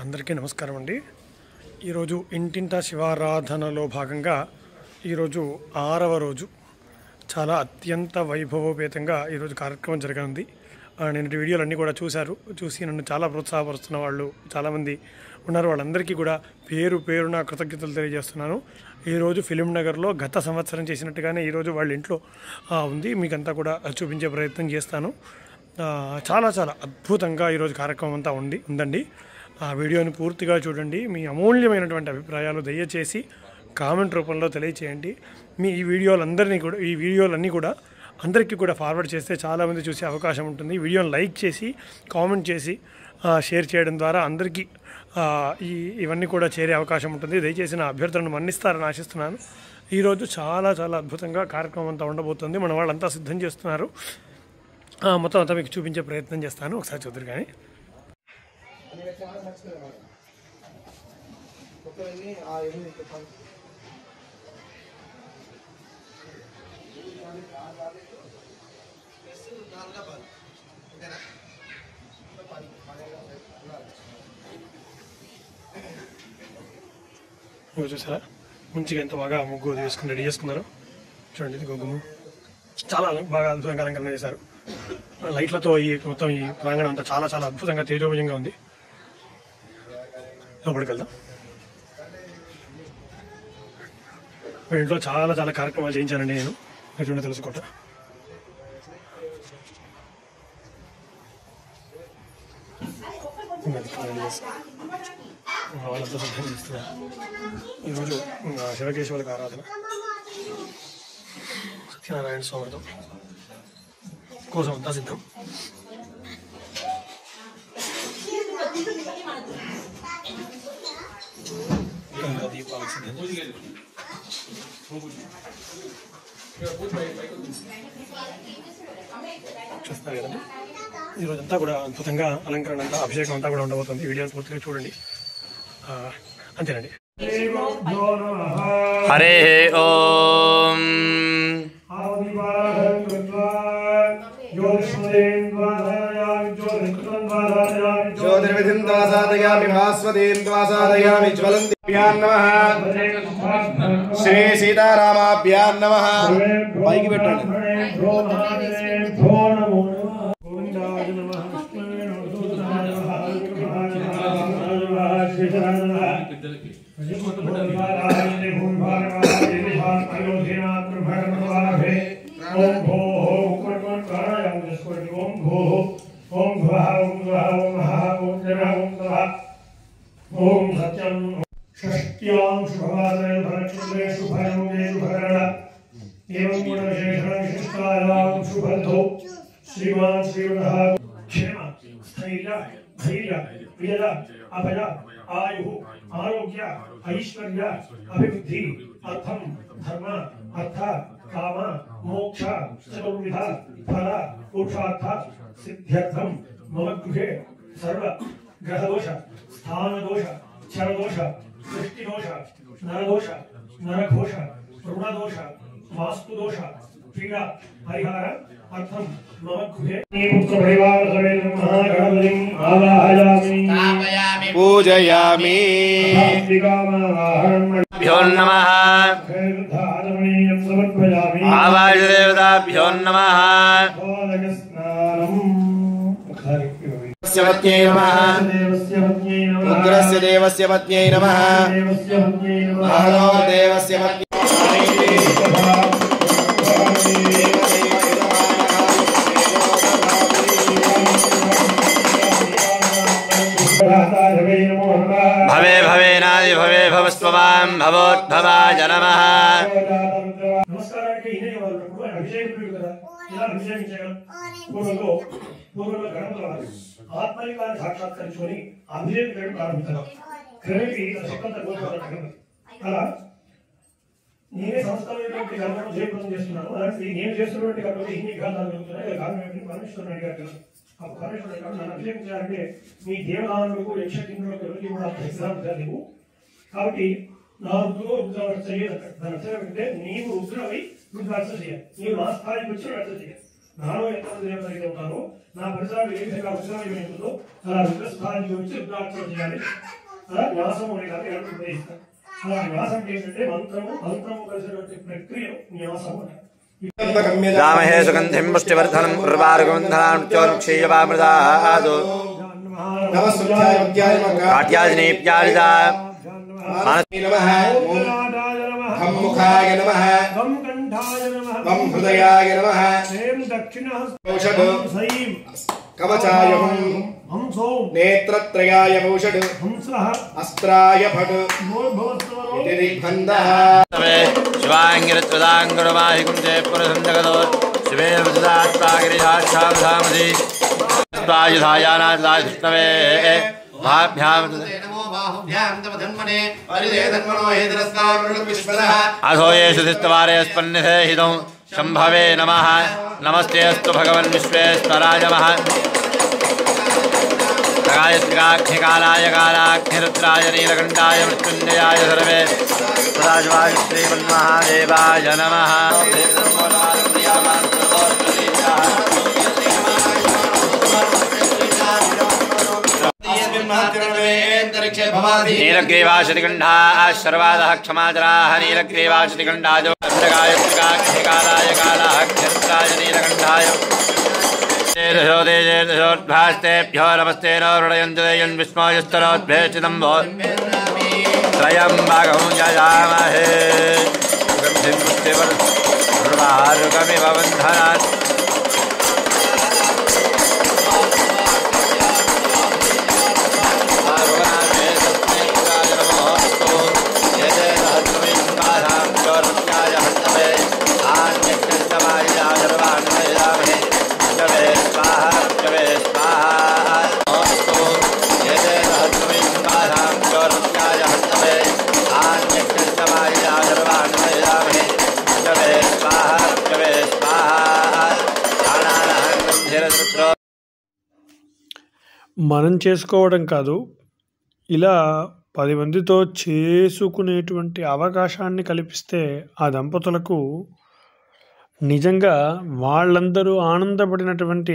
అందరికీ నమస్కారం అండి. ఈరోజు ఇంటింటా శివారాధనలో భాగంగా ఈరోజు 6వ రోజు చాలా అత్యంత వైభవోపేతంగా ఈరోజు కార్యక్రమం జరగనుంది. నేను వీడియోలన్నీ కూడా చూసి నన్ను చాలా ప్రోత్సాహపరుస్తున్న వాళ్ళు చాలామంది ఉన్నారు. వాళ్ళందరికీ కూడా పేరు పేరున కృతజ్ఞతలు తెలియజేస్తున్నాను. ఈరోజు ఫిలిం నగర్లో గత సంవత్సరం చేసినట్టుగానే ఈరోజు వాళ్ళ ఇంట్లో ఉంది. మీకంతా కూడా చూపించే ప్రయత్నం చేస్తాను. చాలా చాలా అద్భుతంగా ఈరోజు కార్యక్రమం అంతా ఉందండి. ఆ వీడియోని పూర్తిగా చూడండి. మీ అమూల్యమైనటువంటి అభిప్రాయాలు దయచేసి కామెంట్ రూపంలో తెలియచేయండి. మీ ఈ వీడియోలన్నీ కూడా అందరికీ కూడా ఫార్వర్డ్ చేస్తే చాలామంది చూసే అవకాశం ఉంటుంది. వీడియోని లైక్ చేసి కామెంట్ చేసి షేర్ చేయడం ద్వారా అందరికీ ఇవన్నీ కూడా చేరే అవకాశం ఉంటుంది. దయచేసి నా అభ్యర్థనను మన్నిస్తారని ఆశిస్తున్నాను. ఈరోజు చాలా చాలా అద్భుతంగా కార్యక్రమం అంతా ఉండబోతుంది. మన వాళ్ళంతా సిద్ధం చేస్తున్నారు. మొత్తం అంతా మీకు చూపించే ప్రయత్నం చేస్తాను. ఒకసారి చూద్దరు కానీ చూసారా మంచిగా ఎంత బాగా ముగ్గు వేసుకుని రెడీ చేసుకున్నారు. చూడండి, ఇది గొగ్గుము చాలా బాగా అద్భుతంగా అలంకరణ చేశారు. లైట్లతో ఈ మొత్తం ఈ ప్రాంగణం అంతా చాలా చాలా అద్భుతంగా తేజోమయంగా ఉంది. లోపలికి వెళ్దాం. ఇంట్లో చాలా చాలా కార్యక్రమాలు చేయించానండి నేను, ఎటువంటి తెలుసుకోట. వాళ్ళంతా సిద్ధం చేస్తున్నారు. ఈరోజు శివకేశవులకు ఆరాధన, సత్యనారాయణ స్వామితో కోసం అంతా సిద్ధం. దీపావళి సిద్ధం చూస్తున్నారు కదండి. ఈరోజు అంతా కూడా అద్భుతంగా అలంకరణ అంతా, అభిషేకం అంతా కూడా ఉండబోతుంది. వీడియోని పూర్తిగా చూడండి. అంతేనండి. హరే ఓం. జ్యోతిర్విధిం ద్వాసాదయామి భాస్వతీం ద్వాసాదయామి జ్వలంతిభ్యాం నమః. శ్రీ సీతారామాభ్యాం నమః. పైకి పెట్టండి. ఓం సత్యం షష్ట్యాం శుభవాసరే భరచంద్రే శుభయోగే శుభకరణ ఏవం గుణ విశేషణ విశిష్టాయాం శుభదో శ్రీమాన్ శ్రీవరః క్షేమ స్థైర్య ధైర్య విజయ అభయ ఆయు ఆరోగ్య ఐశ్వర్య అభివృద్ధి అర్థం ధర్మ అర్థ కామ మోక్ష చతుర్విధ ఫల పురుషార్థ సిద్ధ్యర్థం మమ గృహే సర్వ గ్రహదోష స్థానదోష చరదోష దృష్టిదోష నరదోష నరఘోష రుణదోష వాస్తుదోష పీడ పరిహార అర్థం మమ గృహే పుత్ర పరివార సమేత మహాగణపతిం ఆవాహయామి పూజయామి. భ్యో నమః. ఆవాజదేవతాభ్యో నమః. పత్న్యై నమః. ఉగ్రస్య దేవస్య పత్న్యై నమః. మహదో దేవస్య పత్న్యై భవే భవేనాది భవే భవస్త్వమాం భవోద్భవాయ నమః. నమస్కారానికి ఇదే వాళ్ళకు అభిషేకుడు కదా, ఇలా అభిషేకించగలం. పూర్వంలో గణపతులు ఆత్మలింగాన్ని సాక్షాత్కరించుకొని అభిషేకం ప్రారంభించారు. క్రమేపీ శక్తంతా కోరుకుంటారు. అలా నేనే సంస్థలైనటువంటి గణపతులు జయప్రదం చేస్తున్నాను. అలాంటి నేను చేస్తున్నటువంటి గణపతి ఇన్ని విఘాతాలు జరుగుతున్నాయి. కారణం ఏంటి? పరమేశ్వరుడు గారు పరమేశ్వరుడు గారు నన్ను అభిషేకం చేయాలంటే మీ దేవదానులకు యక్షకిన్నులకు ఎవరికి కూడా సిద్ధాంతాలు లేవు. కాబట్టి నా రుద్రాక్ష చేయాలి. దాని అర్థం ఏంటంటే నీవు రుద్రమై రుద్రాక్ష చేయాలి. నీవు నా స్థాయికి వచ్చి రక్ష చేయాలి. నాలో ఎంతమంది దేవతలు అయితే ఉంటారో నా పరిసరాలు ఏ విధంగా విశ్రాంతి ఉంటుందో అలా రుద్రస్థానానికి వచ్చి రుద్రాక్షరం చేయాలి. అలా న్యాసం అనే కాదు ఎవరు ఉపయోగిస్తారు. అలా న్యాసం ఏంటంటే మంత్రము కలిసినటువంటి ప్రక్రియ న్యాసం అంటారు. రామహే సుగంధిం పుష్టివర్ధనం ఉర్వారుగంధనాక్షీయవామృదాదు కాట్యాజనీప్యాలిదా వం ముఖాయ నమః వం కంఠాయ నమః వం హృదయాయ నమః ేం దక్షిణహస్తం ఔషధ సైం కవచాయ హంసో నేత్రత్రయాయ ఔషధ హంసః అస్త్రాయ ఫట్ భోర్భవస్వరో ఇది బంధః శివాంగిరత్వదాంగురమాహి కుంజే పురుషం జగదో శివేర్వృదాత్వాగిరిధాక్షామధామధి స్వాయుధాయానాథాష్ణవే అధో యేషు ధిస్తవారే స్పన్నిధే హితం శంభవే నమః నమస్తేస్తు భగవన్ విశ్వేశ్వరాయ నమః గాయత్రికాగ్నికాలాయ కాలాగ్నిరుద్రాయ నీలకంఠాయ మృత్యుంజయాయ సర్వే రాజవాయ శ్రీమన్మహాదేవాయ నమః నీలగ్రీవాశతికంఠా శర్వాదః క్షమాచరాः నీలగ్రీవాశతికంఠాజో గాయత్రికాగ్నికాలాయ కాలాగ్నిరుద్రాయ నీలకంఠాయ ोदेभ्यो नमस्ते नो हृदयन् विस्मयस्तरोद्भेषितं भो त्रयम्बकं यजामहे गन्धिं पुष्टिवर्धुर्वारुकमिव बन्धनात् మనం చేసుకోవడం కాదు, ఇలా 10 మందితో చేసుకునేటువంటి అవకాశాన్ని కల్పిస్తే ఆ దంపతులకు నిజంగా వాళ్ళందరూ ఆనందపడినటువంటి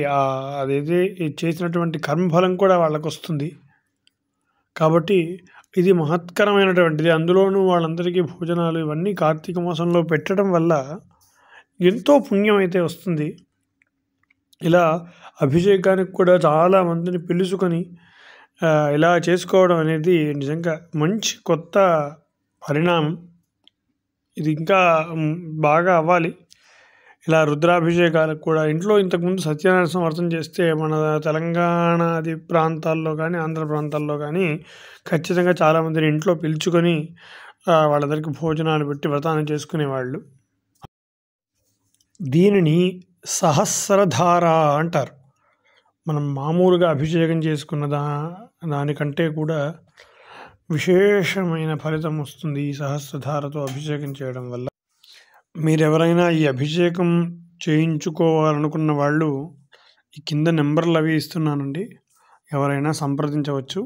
అదైతే చేసినటువంటి కర్మఫలం కూడా వాళ్ళకు వస్తుంది. కాబట్టి ఇది మహత్కరమైనటువంటిది. అందులోనూ వాళ్ళందరికీ భోజనాలు ఇవన్నీ కార్తీక మాసంలో పెట్టడం వల్ల ఎంతో పుణ్యం అయితే వస్తుంది. ఇలా అభిషేకానికి కూడా చాలామందిని పిలుచుకొని ఇలా చేసుకోవడం అనేది నిజంగా మంచి కొత్త పరిణామం. ఇది ఇంకా బాగా అవ్వాలి. ఇలా రుద్రాభిషేకాలకు కూడా ఇంట్లో ఇంతకుముందు సత్యనారాయణ వ్రతం చేస్తే మన తెలంగాణాది ప్రాంతాల్లో కానీ ఆంధ్ర ప్రాంతాల్లో కానీ ఖచ్చితంగా చాలామందిని ఇంట్లో పిలుచుకొని వాళ్ళందరికీ భోజనాలు పెట్టి వ్రతాన్ని చేసుకునేవాళ్ళు. దీనిని సహస్రధార అంటారు. మనం మామూలుగా అభిషేకం చేసుకున్న దానికంటే కూడా విశేషమైన ఫలితం వస్తుంది ఈ సహస్రధారతో అభిషేకం చేయడం వల్ల. మీరెవరైనా ఈ అభిషేకం చేయించుకోవాలనుకున్న వాళ్ళు ఈ కింద నెంబర్లు అవి ఇస్తున్నానండి, ఎవరైనా సంప్రదించవచ్చు.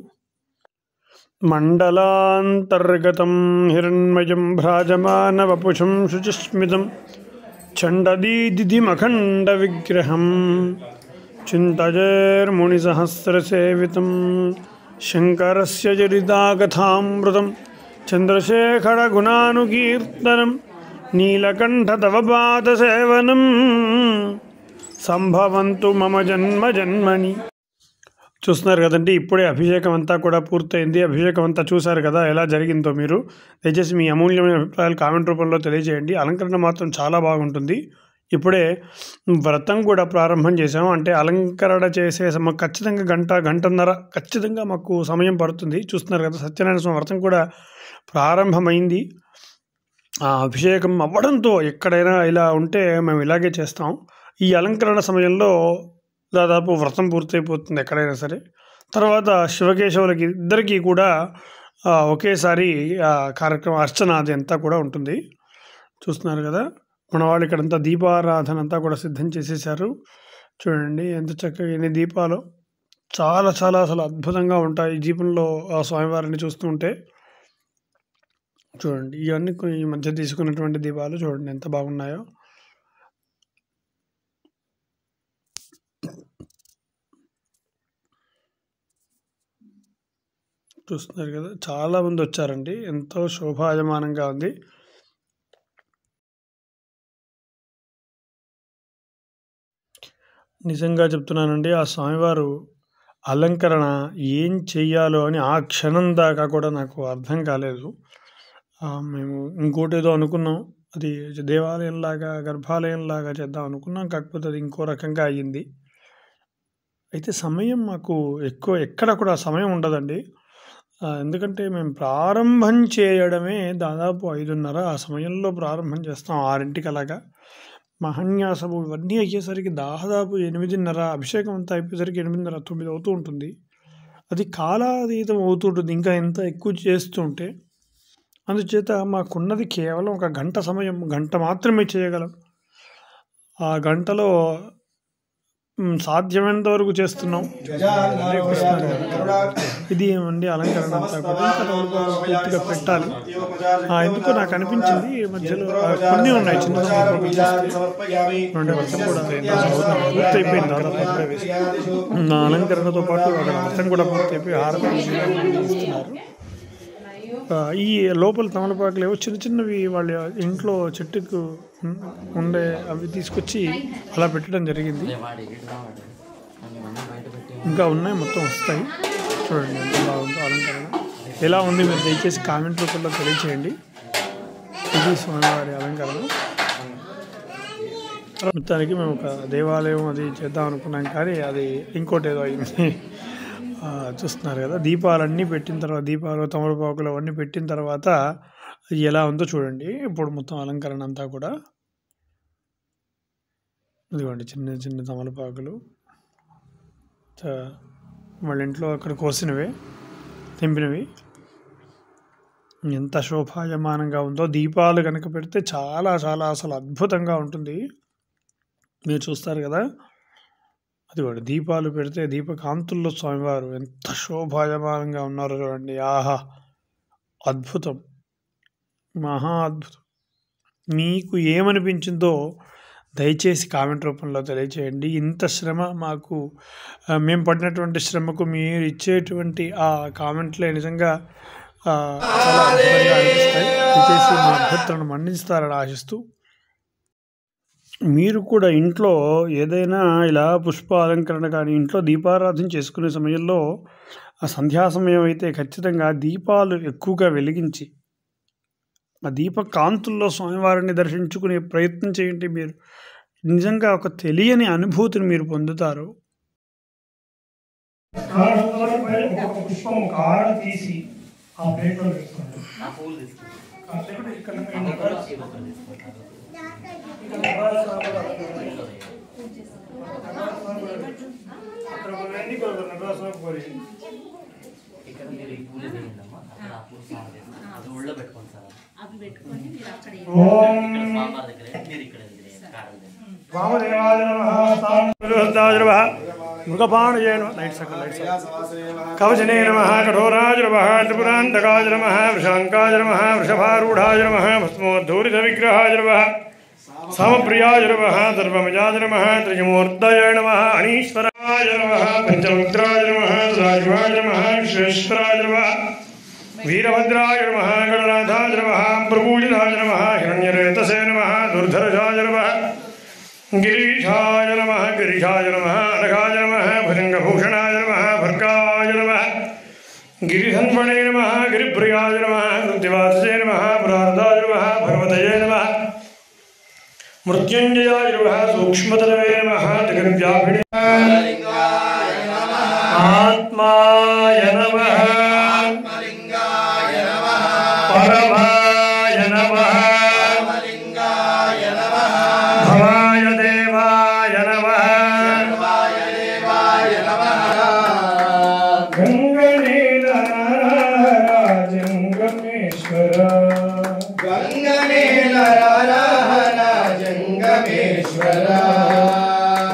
మండలాంతర్గతం హిరణ్మయం భ్రాజమాన వపుషం శుచిస్మితం చండదీదిమఖండ విగ్రహం చింతజేర్మునిసహస్రసేవితం శంకరస్య చరితాకథామృతం చంద్రశేఖరగుణానుకీర్తనం నీలకంఠ తవ పాదసేవనం సంభవంతు మమ జన్మ జన్మని. చూస్తున్నారు కదండి, ఇప్పుడే అభిషేకం అంతా కూడా పూర్తయింది. అభిషేకం అంతా చూశారు కదా ఎలా జరిగిందో. మీరు దయచేసి మీ అమూల్యమైన అభిప్రాయాలు కామెంట్ రూపంలో తెలియజేయండి. అలంకరణ మాత్రం చాలా బాగుంటుంది. ఇప్పుడే వ్రతం కూడా ప్రారంభం చేసాము. అంటే అలంకరణ చేసే ఖచ్చితంగా గంటన్నర ఖచ్చితంగా మాకు సమయం పడుతుంది. చూస్తున్నారు కదా, సత్యనారాయణ స్వామి వ్రతం కూడా ప్రారంభమైంది. ఆ అభిషేకం అవ్వడంతో ఎక్కడైనా ఇలా ఉంటే మేము ఇలాగే చేస్తాం. ఈ అలంకరణ సమయంలో దాదాపు వ్రతం పూర్తయిపోతుంది ఎక్కడైనా సరే. తర్వాత శివకేశవులకి ఇద్దరికీ కూడా ఒకేసారి కార్యక్రమం అర్చన అది అంతా కూడా ఉంటుంది. చూస్తున్నారు కదా, మన వాళ్ళు ఇక్కడంతా దీపారాధన అంతా కూడా సిద్ధం చేసేసారు. చూడండి ఎంత చక్కగా ఎన్ని దీపాలు, చాలా చాలా అసలు అద్భుతంగా ఉంటాయి ఈ దీపంలో ఆ స్వామివారిని చూస్తూ ఉంటే. చూడండి ఇవన్నీ ఈ మధ్య తీసుకున్నటువంటి దీపాలు చూడండి ఎంత బాగున్నాయో. చూస్తున్నారు కదా, చాలామంది వచ్చారండి. ఎంతో శోభాయమానంగా ఉంది. నిజంగా చెప్తున్నానండి, ఆ స్వామివారు అలంకరణ ఏం చెయ్యాలో అని ఆ క్షణం దాకా కూడా నాకు అర్థం కాలేదు. మేము ఇంకోటేదో అనుకున్నాం, అది దేవాలయంలాగా గర్భాలయంలాగా చేద్దాం అనుకున్నాం. కాకపోతే అది ఇంకో రకంగా అయ్యింది. అయితే సమయం మాకు ఎక్కడ కూడా సమయం ఉండదండి. ఎందుకంటే మేము ప్రారంభం చేయడమే దాదాపు 5:30. ఆ సమయంలో ప్రారంభం చేస్తాం 6ంటికి అలాగా. మహాన్యాసము ఇవన్నీ అయ్యేసరికి దాదాపు 8:30, అభిషేకం అంతా అయిపోయేసరికి 8:30, 9 అవుతూ ఉంటుంది. అది కాలాతీతం అవుతుంటుంది ఇంకా ఎంత ఎక్కువ చేస్తుంటే. అందుచేత మాకున్నది కేవలం 1 గంట సమయం, గంట మాత్రమే చేయగలం. ఆ గంటలో సాధ్యమైనంత వరకు చేస్తున్నాం. ఇది ఏమండి అలంకరణ అంతా కూడా ఇంకా పూర్తిగా పెట్టాలి. ఎందుకో నాకు అనిపించింది మధ్యలో కొన్ని ఉన్నాయి చిన్న వ్రతం కూడా పూర్తి అయిపోయింది దాదాపు. నా అలంకరణతో పాటు అక్కడ వ్రతం కూడా పూర్తి అయిపోయి హారతి ఇస్తున్నారు. ఈ లోపల తమలపాకులు ఏవో చిన్న చిన్నవి వాళ్ళ ఇంట్లో చెట్టుకు ఉండే అవి తీసుకొచ్చి అలా పెట్టడం జరిగింది. ఇంకా ఉన్నాయి, మొత్తం వస్తాయి. చూడండి ఎంత బాగుందో అలంకరణ. ఎలా ఉంది మీరు దయచేసి కామెంట్ రూపంలో తెలియచేయండి. ఇది స్వామివారి అలంకరణ. మొత్తానికి మేము ఒక దేవాలయం అది చేద్దాం అనుకున్నాం, కానీ అది ఇంకోటి ఏదో అయింది. చూస్తున్నారు కదా, దీపాలన్నీ పెట్టిన తర్వాత, దీపాలు తమలపాకులు అవన్నీ పెట్టిన తర్వాత ఎలా ఉందో చూడండి. ఇప్పుడు మొత్తం అలంకరణ అంతా కూడా ఇదిగోండి, చిన్న చిన్న తమలపాకులు వాళ్ళ ఇంట్లో అక్కడ కోసినవే, తెంపినవి. ఎంత శోభాయమానంగా ఉందో. దీపాలు కనుక పెడితే చాలా చాలా అసలు అద్భుతంగా ఉంటుంది. మీరు చూస్తారు కదా, అదిగోండి దీపాలు పెడితే దీపకాంతుల్లో స్వామివారు ఎంత శోభాయమానంగా ఉన్నారో చూడండి. ఆహా, అద్భుతం, మహా అద్భుతం. మీకు ఏమనిపించిందో దయచేసి కామెంట్ రూపంలో తెలియచేయండి. ఇంత శ్రమ మాకు, మేము పడినటువంటి శ్రమకు మీరు ఇచ్చేటువంటి ఆ కామెంట్లే నిజంగా చాలా అద్భుతంగా అనిపిస్తాయి. దయచేసి మా అభ్యర్థులను మన్నిస్తారని ఆశిస్తూ, మీరు కూడా ఇంట్లో ఏదైనా ఇలా పుష్ప అలంకరణ కానీ ఇంట్లో దీపారాధన చేసుకునే సమయంలో, ఆ సంధ్యా సమయం అయితే ఖచ్చితంగా దీపాలు ఎక్కువగా వెలిగించి ఆ దీప కాంతుల్లో స్వామివారిని దర్శించుకునే ప్రయత్నం చేయండి. మీరు నిజంగా ఒక తెలియని అనుభూతిని మీరు పొందుతారు. పుష్పం కాడ తీసి ఆ ప్లేట్లో వేసుకోండి. మృగపాణయ కవచనే నమ, కఠోరాజ నమ, త్రిపురాంతకాజ నమ, వృషాంకాజ నమ, వృషభారూఢాజ నమ, భస్మోద్ధూరిత విగ్రహాజ నమ, సమప్రియాజ నమ, సర్వమజాజ నమ, త్రిజమూర్తయ నమ, అనీశ్వరాయ నమ, పంచముద్రాజ నమ, రాజవాజ నమ, విశ్వేశ్వరాజ నమ, వీరభద్రాయ నమ, గణనాథాజ నమ, భృగూజనాజ నమ, హిరణ్యరేతసే నమ, దుర్ధరజాజ నమ, గిరీశాయ నమ, గిరిశాయ నమ, అనఘాయ నమ, భుజంగభూషణాయ నమ, భర్గాయ నమ, గిరిధన్వణే నమ, గిరిప్రియాయ నమ, వృద్ధివాసే నమ, పురార్ధాయ నమ, భగవతయే నమ, మృత్యుంజయాయ నమ, సూక్ష్మతరవే నమ, జగద్వ్యాపిణే ఆత్మాయ నమ, పరమాయ నమ, భవాయ దేవాయ నమ, గంగనీలరాజంగమేశ్వర, గంగనీలరాజంగమేశ్వర,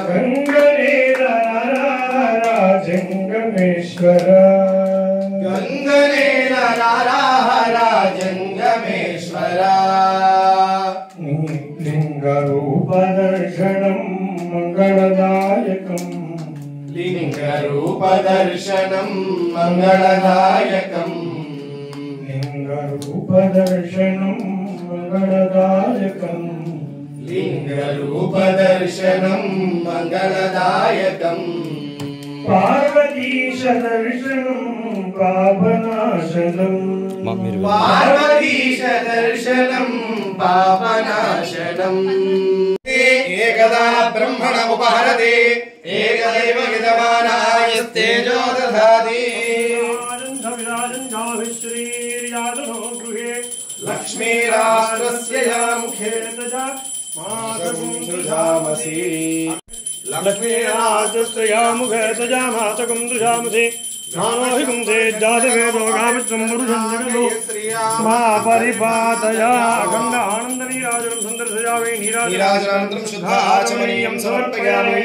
గంగనీలరాజంగమేశ్వర, గంగనీలరాజంగమేశ్వర, లింగరూపదర్శనం మంగళదాయకం, లింగరూప लिङ्गरूपदर्शनं मङ्गलदायकम् लिङ्गरूपदर्शनं मङ्गलदायकम् लिङ्गरूपदर्शनं मङ्गलदायकम् पार्वतीशदर्शनं पापनाशनम् पार्वतीशदर्शनं पापनाशनम् एकदा ब्रह्मणमुपहरति एकदैव विद्यमानायस्तेजो दधाति लक्ष्मीराष्ट्रस्य या मुखे मातरं दृजामसि लक्ष्मीराजस्य मुखे तजा मातकं दृशामसि ज्ञानो हि कुंसे जातवेदो गामित्रं पुरुषं जगतो मा परिपातया अखण्ड आनन्दनीराजनं सन्दर्शयामि नीराजनानन्तरं शुद्धाचमनीयं समर्पयामि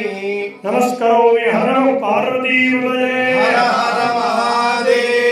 नमस्करोमि हर पार्वती हर हर महादेव